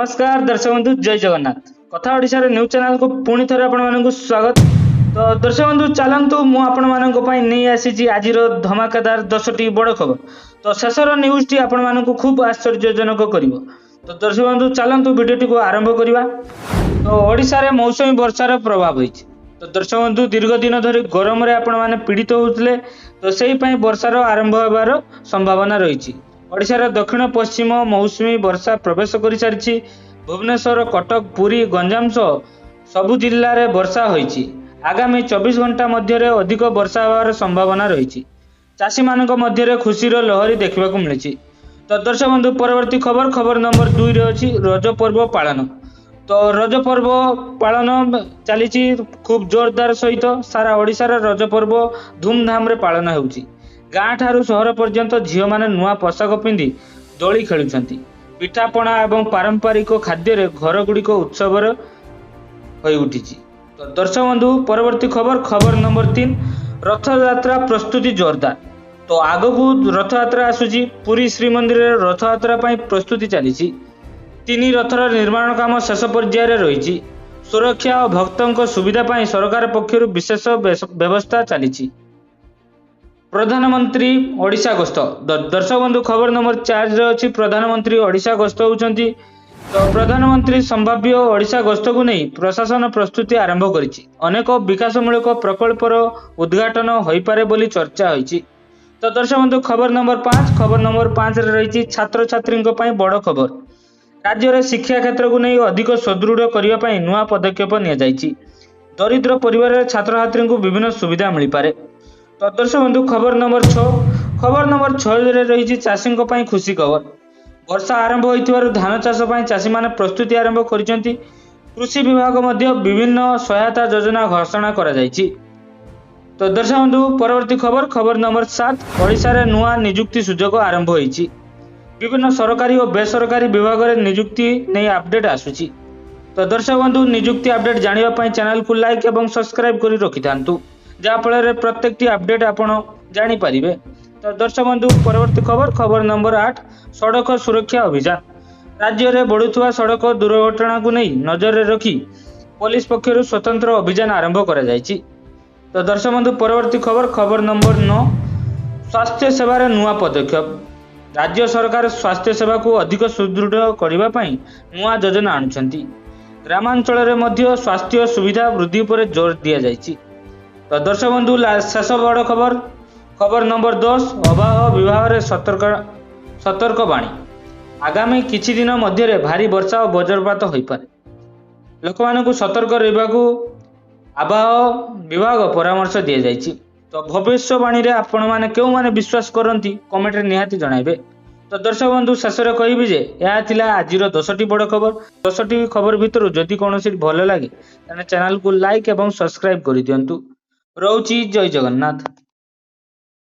नमस्कार दर्शक बंधु जय जगन्नाथ कथा ओडिशा न्यूज चैनल को पुणी थे आपण स्वागत। तो दर्शक बंधु चलतु मु आपण नहीं आसी आज धमाकेदार 10टी बड़ खबर। तो शेषर न्यूज टी आपण मानक खूब आश्चर्यजनक कर। तो दर्शक बंधु चलतु भिडियो को आरंभ करवा। तो ओडिशा रे मौसमी वर्षार प्रभाव होइछि। तो दर्शक बंधु दीर्घ दिन धरी गरम रे आपण माने पीड़ित होउतले। तो सेही पई वर्षार आरंभ होबार संभावना रही। ओडिशार दक्षिण पश्चिम मौसुमी वर्षा प्रवेश कर सारी। भुवनेश्वर कटक पुरी गंजाम सह सबु जिल्ला रे वर्षा होइछि। आगामी 24 घंटा मध्य अधिक वर्षा होबार संभावना रही। चाषी मानक मध्य खुशीर लहरी देखा मिली। तो दर्शक बंधु परवर्ती खबर नंबर 2 रे अछि रज पर्व पालन। तो रज पर्व पालन चली खूब जोरदार सहित सारा ओडिशार रज पर्व धूमधाम रे पालन होउछि। गाँ ठारू सहर पर्यंत झील माने नुआ पोशाक पिंधि दोली खेलुछंती। पिठापणा एवं पारंपरिक खाद्य रे घर गुड़िक उत्सवर होई उठिछि। तो दर्शक बंधु परवर्ती खबर नंबर 3 रथ यात्रा प्रस्तुति जोरदार। तो आगकू रथ यात्रा आसुची। पुरी श्रीमंदिर रथ यात्रा पई प्रस्तुति चली। 3 रथर निर्माण काम शेष पर्याय रे रही। सुरक्षा और भक्तों सुविधा पई सरकार पक्षरु विशेष व्यवस्था चली। प्रधानमंत्री ओडिशा गस्त। दर्शक बंधु खबर नंबर 4 रे अछि प्रधानमंत्री ओडिशा गस्त होउछंती। तो प्रधानमंत्री संभाव्य ओडिशा गस्त को नहीं प्रशासन प्रस्तुति आरंभ करिछि। अनेक विकासमूलक प्रकल्पर उद्घाटन होई पारे बोली चर्चा होइछि। तो दर्शक बंधु खबर नंबर 5 रे रही छात्र छात्री बड़ खबर। राज्य में शिक्षा क्षेत्र को नहीं अधिक सुदृढ़ करने पई नुआ पदक्षेप निया जाइछि। दरिद्र परिवार छात्र छात्री को विभिन्न सुविधा मिल पारे। तो दर्शक बंधु खबर नंबर 6 रे रही चाषी खुशी खबर। वर्षा आरंभ होइतिबारु धान चाष पई चाषी माने प्रस्तुति आरंभ करिसेंती। कृषि विभाग मध्य विभिन्न सहायता योजना घोषणा करा जाइछि। तो दर्शक बंधु परवर्ती खबर नंबर 7 ओडिशा रे नुआ नियुक्ति सुजोग आरंभ होइछि। विभिन्न सरकारी और बेसरकारी विभाग रे नियुक्ति नै अपडेट आसुछि। तो दर्शक बंधु नियुक्ति अपडेट जानिबा पई चैनल को लाइक एवं सब्सक्राइब करि रखिथांतु जहा फल प्रत्येक अपडेट आपण जानि परिबे। तो दर्शक बंधु परवर्ती खबर नंबर 8 सड़क सुरक्षा अभियान। राज्य में बढ़ुवा सड़क दुर्घटना को नहीं नजर में रखी पुलिस पक्षरु स्वतंत्र अभियान आरंभ करा जाइछि। तो दर्शक बंधु परवर्ती खबर नंबर 9 स्वास्थ्य सेवार नुआ पदक्षेप। राज्य सरकार स्वास्थ्य सेवा को अधिक सुदृढ़ करने नुआ योजना आणुछंती। ग्रामांचल में मध्य स्वास्थ्य सुविधा वृद्धि पर जोर दिया जाइछि। तो दर्शक बंधु शेष बड़ खबर नंबर 10 अभाव विभाग में सतर्क बाणी। आगामी किछि दिन मध्य भारी वर्षा और वज्रपात हो पारे। लोक मानकु सतर्क रहबाकू आबहावा विभाग परामर्श दिया जाइछि। तो भविष्यवाणी रे आपण माने केउ माने विश्वास करंती कमेंट रे निहाती जणाइबे। तो दर्शक बंधु शेष रे कहिबि जे या थिला आजिर 10टी बड़ खबर। 10टी खबर भितर जदि कोनोसी भल लागे ताने चैनल को लाइक एवं सब्सक्राइब करि दियंतु। रहउची जय जगन्नाथ।